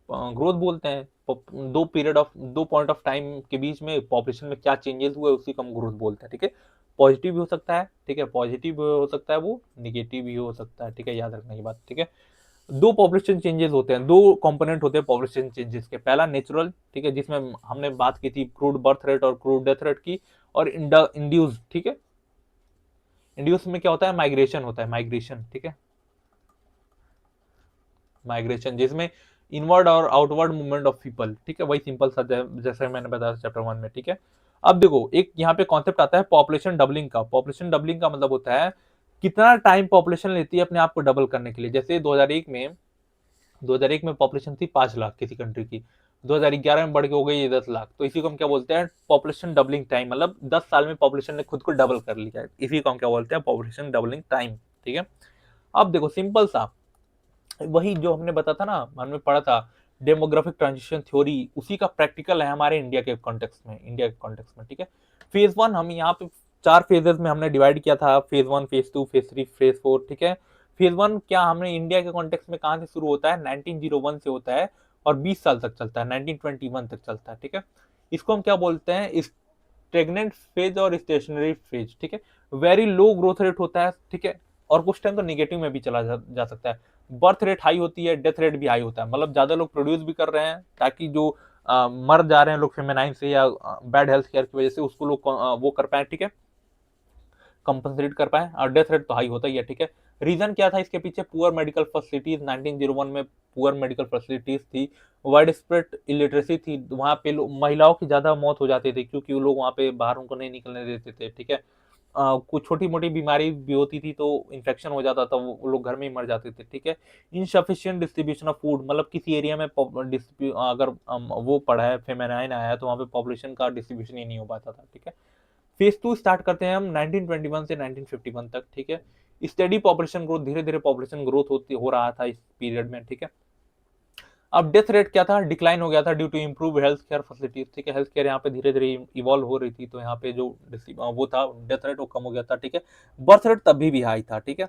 A: ग्रोथ बोलते हैं। दो पॉइंट ऑफ टाइम के बीच में पॉपुलेशन में क्या चेंजेस हुए उसी को हम ग्रोथ बोलते हैं, ठीक है। पॉजिटिव भी हो सकता है, ठीक है, पॉजिटिव भी हो सकता है, वो निगेटिव भी हो सकता है, ठीक है, याद रखना ये बात, ठीक है। दो पॉपुलेशन चेंजेस होते हैं, दो कंपोनेंट होते हैं पॉपुलेशन चेंजेस के, पहला नेचुरल, ठीक है, जिसमें हमने बात की थी क्रूड बर्थ रेट और क्रूड डेथ रेट की, और इंड्यूस, ठीक है, इंड्यूस में क्या होता है, माइग्रेशन होता है, माइग्रेशन, ठीक है, माइग्रेशन जिसमें इनवर्ड और आउटवर्ड मूवमेंट ऑफ पीपल, ठीक है, वही सिंपल सा जैसे मैंने बताया चैप्टर 1 में, ठीक है। अब देखो एक यहाँ पे कॉन्सेप्ट आता है पॉपुलेशन डबलिंग का। पॉपुलेशन डबलिंग का मतलब होता है कितना टाइम पॉपुलेशन लेती है अपने आप को डबल करने के लिए। जैसे 2001 में पॉपुलेशन थी 5 लाख किसी कंट्री की, 2011 में बढ़ के हो गई 10 लाख, तो इसी को हम क्या बोलते हैं, पॉपुलेशन डबलिंग टाइम, मतलब 10 साल में पॉपुलेशन ने खुद को डबल कर लिया है, इसी को हम क्या बोलते हैं, पॉपुलेशन डबलिंग टाइम, ठीक है। अब देखो सिंपल सा वही जो हमने बताया था ना, हमने पढ़ा था डेमोग्राफिक ट्रांजिशन थ्योरी, उसी का प्रैक्टिकल है हमारे इंडिया के कॉन्टेक्स्ट में, ठीक है। फेज 1 हम यहाँ पे 4 फेजेस में हमने डिवाइड किया था, फेज 1, फेज 2, फेज 3, फेज 4, ठीक है। फेज 1 क्या हमने इंडिया के कॉन्टेक्स्ट में कहाँ से शुरू होता है, 1901 से होता है और 20 साल तक चलता है, 1921 तक चलता है, ठीक है। इसको हम क्या बोलते हैं, स्टेगनेंट फेज और स्टेशनरी फेज, ठीक है। वेरी लो ग्रोथ रेट होता है, ठीक है, और कुछ टाइम तो निगेटिव में भी चला जा सकता है। बर्थ रेट हाई होती है, डेथ रेट भी हाई होता है, मतलब ज्यादा लोग प्रोड्यूस भी कर रहे हैं ताकि जो मर जा रहे हैं लोग फेमेनाइन से या बैड हेल्थ केयर की वजह से, उसको लोग वो कर पाए, ठीक है, कंपनसेट कर पाए। और डेथ रेट तो हाई होता ही है, ठीक है। रीजन क्या था इसके पीछे? पुअर मेडिकल फैसिलिटीज, 1901 में पुअर मेडिकल फैसिलिटीज थी, वाइड स्प्रेड इलिटरेसी थी, वहां पे महिलाओं की ज्यादा मौत हो जाती थी क्योंकि वो लोग वहां पे बाहर उनको नहीं निकलने देते थे, ठीक है। कुछ छोटी मोटी बीमारी भी होती थी तो इन्फेक्शन हो जाता था, वो लोग घर में ही मर जाते थे, ठीक है। इनसफिशियंट डिस्ट्रीब्यूशन ऑफ फूड, मतलब किसी एरिया में अगर वो पड़ा है, फेमेनाइन आया है, तो वहाँ पे पॉपुलेशन का डिस्ट्रीब्यूशन ही नहीं हो पाता था, ठीक है। फेज टू स्टार्ट करते हैं हम 1921 से 1951 तक, ठीक है। स्टेडी पॉपुलेशन ग्रोथ, धीरे धीरे पॉपुलेशन ग्रोथ हो रहा था इस पीरियड में, ठीक है। अब डेथ रेट क्या था? डिक्लाइन हो गया था due to improve health care facilities, ठीक है। हेल्थ केयर यहाँ पे धीरे धीरे इवॉल्व हो रही थी, तो यहाँ पे जो वो था डेथ रेट वो कम हो गया था, ठीक है। बर्थ रेट तभी भी हाई था, ठीक है।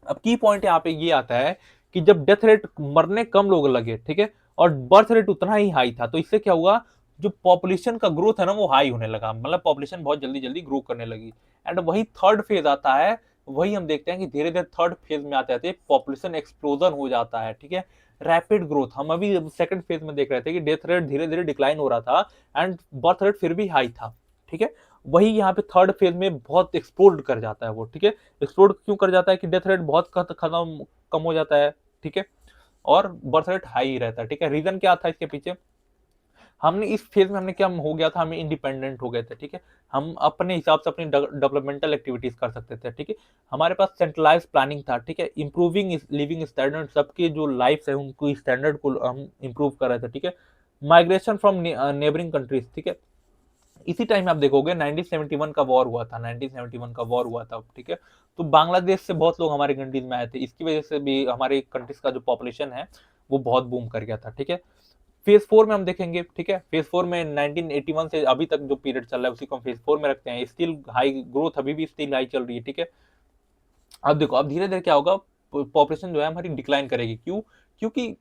A: अब की पॉइंट यहाँ पे ये आता है कि जब डेथ रेट, मरने कम लोग लगे, ठीक है, और बर्थ रेट उतना ही हाई था, तो इससे क्या हुआ? जो पॉपुलेशन का ग्रोथ है ना वो हाई होने लगा, मतलब पॉपुलेशन बहुत जल्दी जल्दी ग्रो करने लगी। एंड वही थर्ड फेज आता है, वही हम देखते हैं कि धीरे धीरे थर्ड फेज में आते आते पॉपुलेशन एक्सप्लोजन हो जाता है, ठीक है। रैपिड ग्रोथ, हम अभी सेकंड फेज में देख रहे थे कि डेथ रेट धीरे धीरे डिक्लाइन हो रहा था एंड बर्थ रेट फिर भी हाई था, ठीक है। वही यहाँ पे थर्ड फेज में बहुत एक्सप्लोड कर जाता है वो, ठीक है। एक्सप्लोड क्यों कर जाता है? कि डेथ रेट बहुत खत्म कम हो जाता है, ठीक है, और बर्थ रेट हाई रहता है, ठीक है। रीजन क्या था इसके पीछे? हमने इस फेज में हमने क्या हो गया था, हमें इंडिपेंडेंट हो गए थे, ठीक है। हम अपने हिसाब से अपनी डेवलपमेंटल एक्टिविटीज कर सकते थे, ठीक है। हमारे पास सेंट्रलाइज प्लानिंग था, ठीक है। इंप्रूविंग लिविंग स्टैंडर्ड, सबके जो लाइफ है उनको स्टैंडर्ड को हम इंप्रूव कर रहे थे, ठीक है। माइग्रेशन फ्रॉम नेबरिंग कंट्रीज, ठीक है। इसी टाइम आप देखोगे 1971 का वॉर हुआ था, 1971 का वॉर हुआ था, ठीक है। तो बांग्लादेश से बहुत लोग हमारे कंट्रीज में आए थे, इसकी वजह से भी हमारे कंट्रीज का जो पॉपुलेशन है वो बहुत बूम कर गया था, ठीक है। फेज फोर में हम देखेंगे, ठीक है। फेज फोर में 1981 से अभी तक जो पीरियड चल रहा है उसी को हम फेज फोर में रखते हैं। स्टिल हाई ग्रोथ, अभी भी स्टिल हाई चल रही है, ठीक है। अब देखो, अब धीरे धीरे क्या होगा, पॉपुलेशन जो है हमारी डिक्लाइन करेगी, क्यों? क्योंकि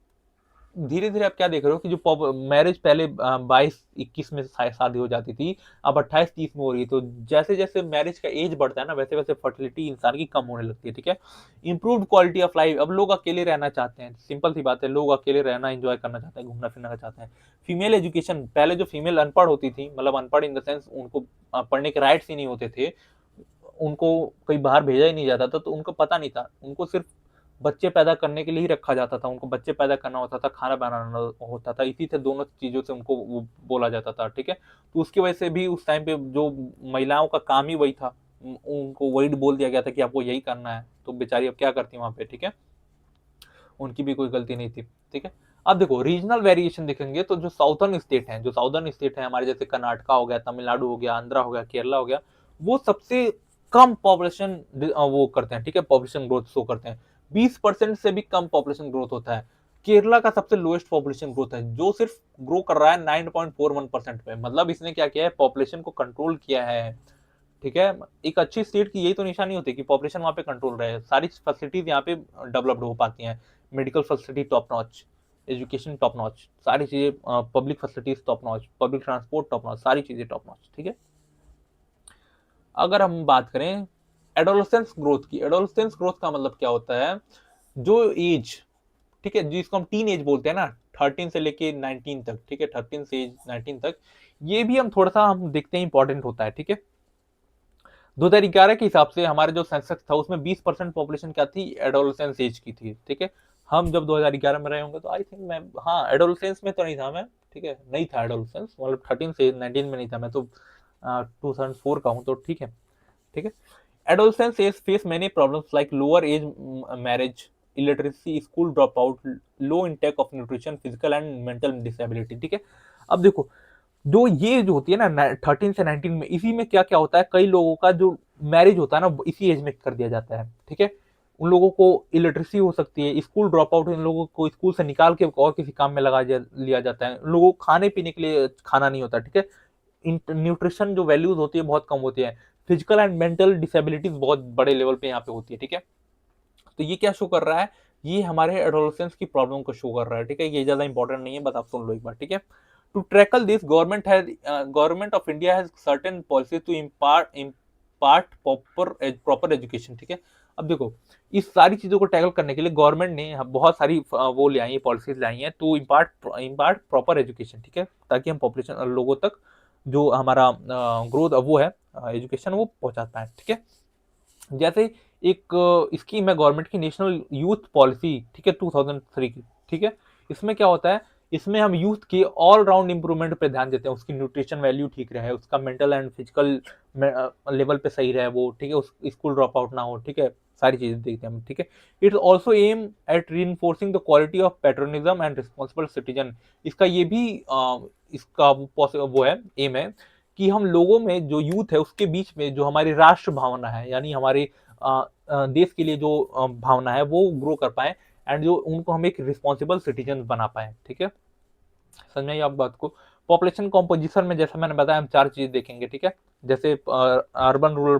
A: धीरे धीरे आप क्या देख रहे हो कि जो मैरिज पहले 22-21 में शादी हो जाती थी, अब 28-30 में हो रही है, तो जैसे जैसे मैरिज का एज बढ़ता है ना वैसे वैसे फर्टिलिटी इंसान की कम होने लगती है, ठीक है। इंप्रूव्ड क्वालिटी ऑफ लाइफ, अब लोग अकेले रहना चाहते हैं, सिंपल सी बात है, लोग अकेले रहना एंजॉय करना चाहते हैं, घूमना फिरना चाहते हैं। फीमेल एजुकेशन, पहले जो फीमेल अनपढ़ होती थी, मतलब अनपढ़ इन द सेंस उनको पढ़ने के राइट्स ही नहीं होते थे, उनको कहीं बाहर भेजा ही नहीं जाता था, तो उनको पता नहीं था, उनको सिर्फ बच्चे पैदा करने के लिए ही रखा जाता था, उनको बच्चे पैदा करना होता था, खाना बनाना होता था, इसी से दोनों चीजों से उनको वो बोला जाता था, ठीक है। तो उसकी वजह से भी उस टाइम पे जो महिलाओं का काम ही वही था, उनको वही बोल दिया गया था कि आपको यही करना है, तो बेचारी अब क्या करती वहां पे, ठीक है। उनकी भी कोई गलती नहीं थी, ठीक है। अब देखो रीजनल वेरिएशन देखेंगे तो जो साउथर्न स्टेट हैं, जो साउथर्न स्टेट है हमारे, जैसे कर्नाटका हो गया, तमिलनाडु हो गया, आंध्रा हो गया, केरला हो गया, वो सबसे कम पॉपुलेशन वो करते हैं, ठीक है, पॉपुलेशन ग्रोथ शो करते हैं। 20% से भी कम पॉपुलेशन ग्रोथ होता है। केरला का सबसे लोएस्ट पॉपुलेशन ग्रोथ है, जो सिर्फ ग्रो कर रहा है 9.41% पे, मतलब इसने क्या किया है, पॉपुलेशन को कंट्रोल किया है, ठीक है। एक अच्छी स्टेट की यही तो निशानी होती है कि पॉपुलेशन वहां पे कंट्रोल रहे, सारी फैसिलिटीज यहाँ पे डेवलप्ड हो पाती हैं। Medical facility top notch, education top notch, सारी चीजें, public facilities top notch, public transport top notch, सारी चीजें टॉप नॉच, ठीक है। अगर हम बात करें एडोलसेंस ग्रोथ की, एडोलसेंस ग्रोथ का मतलब क्या होता है? जो एज, ठीक है, जिसको हम टीन एज बोलते हैं ना, 13 से लेके 19 तक, ठीक है, 13 से 19 तक, ये भी हम थोड़ा सा हम देखते हैं इंपॉर्टेंट होता है, ठीक है। 2011 के हिसाब से हमारे जो सेंसस था उसमें 20% पॉपुलेशन क्या थी, एडोलसेंस एज की थी, ठीक है। हम जब 2011 में रहे होंगे तो आई थिंक मैं, हाँ, एडोलसेंस में तो नहीं था मैं, ठीक है, नहीं था एडोलसेंस, मतलब 13 से 19 में नहीं था मैं, तो 2004 का हूँ, तो ठीक है, ठीक है। Adolescence age face many problems like lower age marriage, illiteracy, school drop out, low intake of nutrition, physical and mental disability, ठीक है। अब देखो, जो ये जो होती है ना 13 से 19 में, इसी में क्या क्या होता है, कई लोगों का जो मैरिज होता है ना इसी एज में कर दिया जाता है, ठीक है। उन लोगों को इलिटरेसी हो सकती है, स्कूल ड्रॉप आउट, इन लोगों को स्कूल से निकाल के और किसी काम में लिया जाता है, उन लोगों को खाने पीने के लिए खाना नहीं होता, ठीक है। न्यूट्रिशन जो वैल्यूज होती है बहुत कम होती है। फिजिकल एंड मेंटल डिसेबिलिटीज बहुत बड़े लेवल पे यहाँ पे होती है, ठीक है। तो ये क्या शो कर रहा है? ये हमारे एडोलेसेंस की प्रॉब्लम को शो कर रहा है, ठीक है। ये ज्यादा इंपॉर्टेंट नहीं है, बस आप सुन लो एक बार, ठीक है। To tackle this, government of India has certain policies to impart proper education, ठीक है। अब देखो, इस सारी चीजों को टैकल करने के लिए गवर्नमेंट ने बहुत सारी वो ले आई है, पॉलिसीज लाई हैं टू इम्पार्ट प्रॉपर एजुकेशन, ठीक है, ताकि हम पॉपुलेशन लोगों तक जो हमारा ग्रोथ वो है एजुकेशन वो पहुंचा पाए, ठीक है। जैसे एक स्कीम है गवर्नमेंट की, नेशनल यूथ पॉलिसी, ठीक है, 2003 की, ठीक है। इसमें क्या होता है, इसमें हम यूथ के ऑल राउंड इंप्रूवमेंट पे ध्यान देते हैं, उसकी न्यूट्रिशन वैल्यू ठीक रहे, उसका मेंटल एंड फिजिकल लेवल पे सही रहे वो, ठीक है, उस स्कूल ड्रॉप आउट ना हो, ठीक है, सारी चीजें देखते हैं हम, ठीक है। It's also aim at reinforcing the quality of patronism and responsible citizen. इसका ये भी इसका वो है, एम है कि हम लोगों में जो यूथ है उसके बीच में जो हमारी राष्ट्र भावना है, यानी हमारे देश के लिए जो भावना है वो ग्रो कर पाए, एंड जो उनको हम एक रिस्पॉन्सिबल सिटीजन बना पाए, ठीक है। समझ में आई आप बात को। पॉपुलेशन कॉम्पोजिशन में जैसा मैंने बताया हम चार चीज देखेंगे, ठीक है। जैसे अर्बन रूरल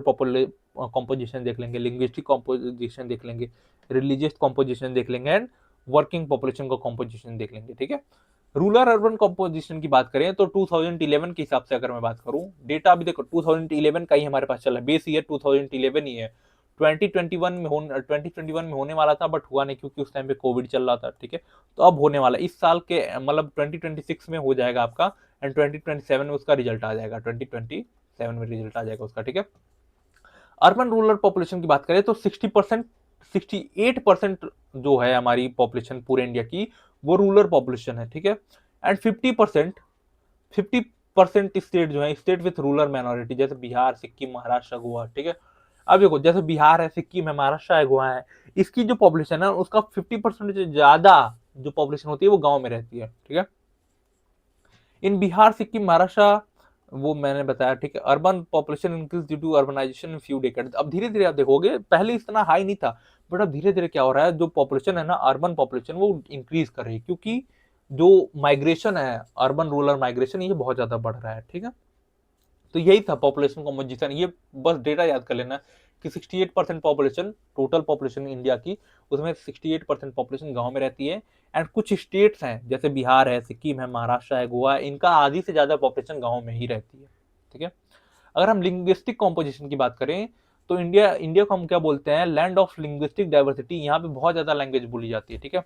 A: कॉम्पोजिशन देख लेंगे, लिंग्विस्टिक कॉम्पोजिशन देख लेंगे, रिलीजियस कॉम्पोजिशन देख लेंगे, एंड वर्किंग पॉपुलेशन का कॉम्पोजिशन देख लेंगे, ठीक है। रूरल अर्बन कॉम्पोजिशन की बात करें तो 2011 के हिसाब से अगर मैं बात करूं, डेटा अभी देखो 2011 का ही हमारे पास चला है, बेस ईयर 2011 ही है। 2021 में होने वाला था बट हुआ नहीं, क्योंकि उस टाइम पे कोविड चल रहा था, ठीक है। तो अब होने वाला इस साल के मतलब 2026 में हो जाएगा आपका, एंड 2027 में उसका रिजल्ट आ जाएगा, 2027 में रिजल्ट आ जाएगा उसका, ठीक है। अर्बन रूरल पॉपुलेशन की बात करें तो 60%, 68% जो है हमारी पॉपुलेशन पूरे इंडिया की वो रूरल पॉपुलेशन है, ठीक है। एंड 50% स्टेट जो है, स्टेट विथ रूरल माइनॉरिटी, जैसे बिहार, सिक्किम, महाराष्ट्र, गोवा, ठीक है। अब देखो जैसे बिहार है, सिक्किम है, महाराष्ट्र है, गोवा है, इसकी जो पॉपुलेशन है उसका 50% से ज्यादा जो पॉपुलेशन होती है वो गांव में रहती है, ठीक है। इन बिहार, सिक्किम, महाराष्ट्र वो मैंने बताया, ठीक है। Urban population increase due to urbanization in few decade. अब धीरे धीरे आप देखोगे, पहले इतना हाई नहीं था, बट अब धीरे धीरे क्या हो रहा है, जो पॉपुलेशन है ना अर्बन पॉपुलेशन वो इंक्रीज कर रही है, क्योंकि जो माइग्रेशन है, अर्बन रूरल माइग्रेशन, ये बहुत ज्यादा बढ़ रहा है, ठीक है। तो यही था पॉपुलेशन कॉम्पोजिशन। ये बस डेटा याद कर लेना कि 68% पॉपुलेशन, टोटल पॉपुलेशन इंडिया की, उसमें 68% पॉपुलेशन गांव में रहती है। एंड कुछ स्टेट्स हैं जैसे बिहार है, सिक्किम है, महाराष्ट्र है, गोवा है, इनका आधी से ज्यादा पॉपुलेशन गांव में ही रहती है, ठीक है। अगर हम लिंग्विस्टिक कॉम्पोजिशन की बात करें तो इंडिया को हम क्या बोलते हैं, लैंड ऑफ लिंग्विस्टिक डाइवर्सिटी। यहाँ पे बहुत ज्यादा लैंग्वेज बोली जाती है, ठीक है।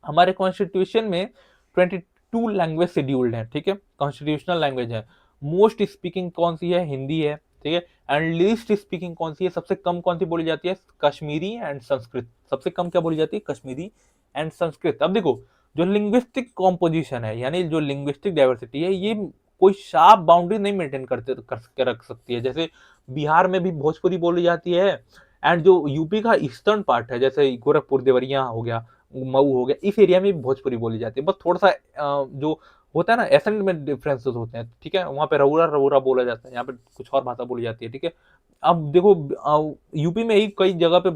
A: हमारे कॉन्स्टिट्यूशन में 22 लैंग्वेज शेड्यूल्ड है, ठीक है, कॉन्स्टिट्यूशनल लैंग्वेज है। मोस्ट स्पीकिंग कौन सी है, हिंदी है, ठीक है। एंड लीस्ट स्पीकिंग कौन सी है, सबसे कम कौन सी बोली जाती है, कश्मीरी एंड संस्कृत। सबसे कम क्या बोली जाती है, कश्मीरी एंड संस्कृत। अब देखो जो लिंग्विस्टिक कॉम्पोजिशन है, यानी जो लिंग्विस्टिक डाइवर्सिटी है, ये कोई शार्प बाउंड्री नहीं मेंटेन करके रख सकती है। जैसे बिहार में भी भोजपुरी बोली जाती है, एंड जो यूपी का ईस्टर्न पार्ट है, जैसे गोरखपुर, देवरिया हो गया, मऊ हो गया, इस एरिया में भोजपुरी बोली जाती है। बस थोड़ा सा जो होता है ना एसेंट में डिफरेंसेस होते हैं, ठीक है। वहाँ पे रउरा रउरा बोला जाता है, यहाँ पे कुछ और भाषा बोली जाती है, ठीक है। अब देखो यूपी में ही कई जगह पे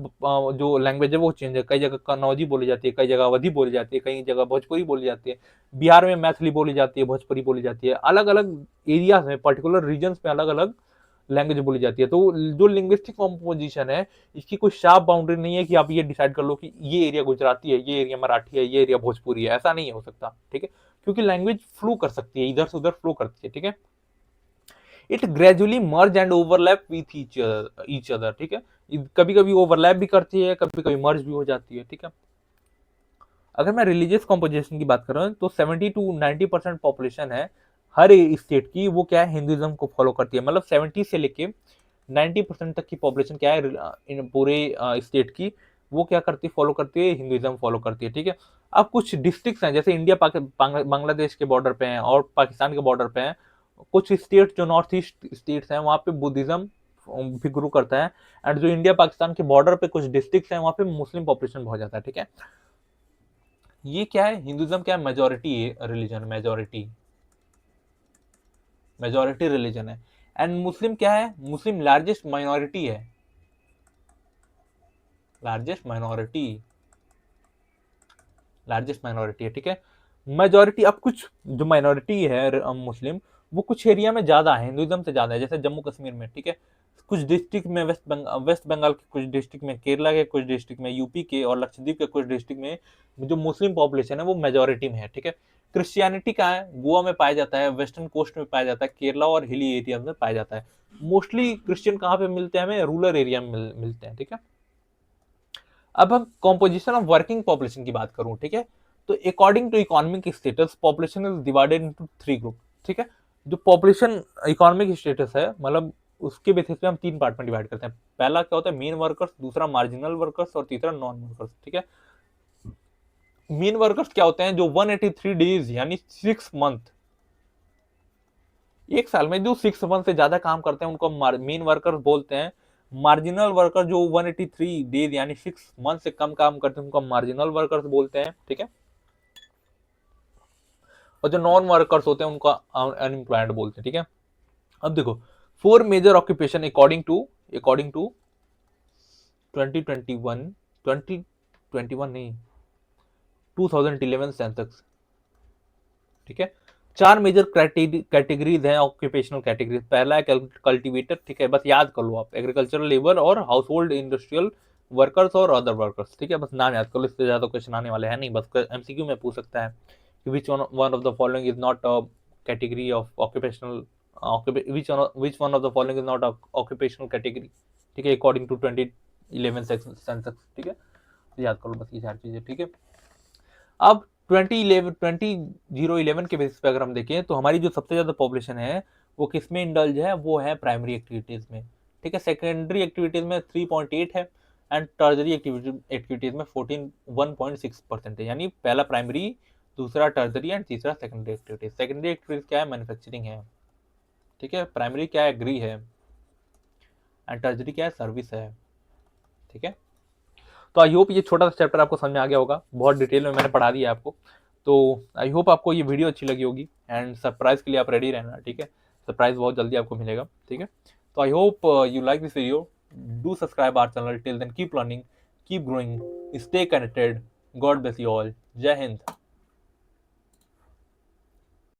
A: जो लैंग्वेज है वो चेंज है, कई जगह कन्नौजी बोली जाती है, कई जगह अवधी बोली जाती है, कई जगह भोजपुरी बोली जाती है। बिहार में मैथिली बोली जाती है, भोजपुरी बोली जाती है। अलग अलग एरियाज में, पर्टिकुलर रीजन में अलग अलग लैंग्वेज बोली जाती है। तो जो लिंग्विस्टिक कॉम्पोजिशन है, इसकी कोई शार्प बाउंड्री नहीं है कि आप ये डिसाइड कर लो कि ये एरिया गुजराती है, ये एरिया मराठी है, ये एरिया भोजपुरी है, ऐसा नहीं हो सकता, ठीक है। क्योंकि लैंग्वेज फ्लो कर सकती है, इधर से उधर फ्लो करती है, ठीक है। It gradually merge and overlap with each other, ठीक है। कभी कभी ओवरलैप भी करती है, कभी कभी मर्ज भी हो जाती है, ठीक है। अगर मैं रिलीजियस कॉम्पोजिशन की बात कर रहा हूँ तो 70 टू 90% पॉपुलेशन है हर स्टेट की, वो क्या है, हिंदुइज्म को फॉलो करती है। मतलब 70 से लेके 90% तक की पॉपुलेशन क्या है पूरे स्टेट की, वो क्या करती है, फॉलो करती है, हिंदुइज्म फॉलो करती है, ठीक है। अब कुछ डिस्ट्रिक्ट्स हैं जैसे इंडिया बांग्लादेश के बॉर्डर पे हैं और पाकिस्तान के बॉर्डर पे हैं। कुछ स्टेट जो नॉर्थ ईस्ट स्टेट्स हैं वहाँ पे बुद्धिज्म भी ग्रो करता है। एंड जो इंडिया पाकिस्तान के बॉर्डर पे कुछ डिस्ट्रिक्ट्स हैं वहाँ पे मुस्लिम पॉपुलेशन बहुत ज्यादा है, ठीक है। ये क्या है, हिंदुइज्म क्या है, majority religion, majority majority religion है। एंड मुस्लिम क्या है, मुस्लिम लार्जेस्ट माइनॉरिटी है, लार्जेस्ट माइनॉरिटी, लार्जेस्ट माइनॉरिटी है, ठीक है। मेजोरिटी, अब कुछ जो माइनॉरिटी है मुस्लिम, वो कुछ एरिया में ज्यादा है, हिंदुइज्म से ज्यादा है, जैसे जम्मू कश्मीर में, ठीक है। कुछ डिस्ट्रिक्ट में वेस्ट बंगाल के कुछ डिस्ट्रिक्ट में, केरला के कुछ डिस्ट्रिक्ट में, यूपी के और लक्षद्वीप के कुछ डिस्ट्रिक्ट में जो मुस्लिम पॉपुलेशन है वो मेजोरिटी में है, ठीक है। क्रिश्चियनिटी कहाँ है? गोवा में पाया जाता है, वेस्टर्न कोस्ट में पाया जाता है, केरला और हिली एरिया में पाया जाता है। मोस्टली क्रिश्चियन कहाँ पे मिलते हैं? हमें रूरल एरिया में मिलते हैं, ठीक है। अब हम कॉम्पोजिशन ऑफ वर्किंग पॉपुलेशन की बात करूं, ठीक है, तो according to economic status population is divided into 3 group, ठीक है। जो पॉपुलेशन इकोनॉमिक स्टेटस है, मतलब उसके बेसिस पे हम 3 पार्ट में डिवाइड करते हैं। पहला क्या होता है? मेन वर्कर्स, दूसरा मार्जिनल वर्कर्स और तीसरा नॉन वर्कर्स, ठीक है। मेन वर्कर्स क्या होते हैं? जो 183 डेज यानी 6 मंथ, एक साल में जो 6 मंथ से ज्यादा काम करते हैं उनको मेन वर्कर्स बोलते हैं। मार्जिनल वर्कर जो 183 डेज यानी 6 मंथ से कम काम करते हैं उनको मार्जिनल वर्कर्स बोलते हैं, ठीक है। और जो नॉन वर्कर्स होते हैं उनको अनएम्प्लॉयड बोलते हैं, ठीक है। अब देखो, 4 मेजर ऑक्यूपेशन अकॉर्डिंग टू 2021 2021 नहीं, 2011 सेंसस, ठीक है। 4 मेजर कैटेगरीज हैं ऑक्यूपेशनल कैटेगरीज। पहला है कल्टीवेटर, ठीक है, बस याद कर लो आप, एग्रीकल्चरल लेबर और हाउस होल्ड इंडस्ट्रियल वर्कर्स और अदर वर्कर्स, ठीक है, बस नाम याद कर लो, इससे ज्यादा क्वेश्चन आने वाले हैं नहीं, बस एमसीक्यू में पूछ सकता है कि which one of the following is not a category of occupational, which one of the following is not occupational category, ठीक है, अकॉर्डिंग टू 2011 सेंसस, ठीक है, याद कर लो बस ये 4 चीजें, ठीक है। अब 2011 के बेसिस पे अगर हम देखें तो हमारी जो सबसे ज्यादा पॉपुलेशन है वो किस में इंडल्ज है? वो है प्राइमरी एक्टिविटीज में, ठीक है। सेकेंडरी एक्टिविटीज में 3.8 है एंड टर्जरी एक्टिविटीज में 1.6% है। यानी पहला प्राइमरी, दूसरा टर्जरी एंड तीसरा सेकेंडरी एक्टिविटीज। सेकेंडरी एक्टिविटीज क्या है? मैन्युफैक्चरिंग है, ठीक है। प्राइमरी क्या है? एग्री है एंड टर्जरी क्या है? सर्विस है, ठीक है। तो आई होप ये छोटा सा चैप्टर आपको समझ में आ गया होगा, बहुत डिटेल में मैंने पढ़ा दिया आपको। तो आई होप आपको ये वीडियो अच्छी लगी होगी एंड सरप्राइज के लिए आप रेडी रहना, ठीक है। सरप्राइज बहुत जल्दी आपको मिलेगा, ठीक है। तो I hope you like this video, do subscribe our channel, till then keep learning, keep growing, stay connected, God bless you all, जय हिंद।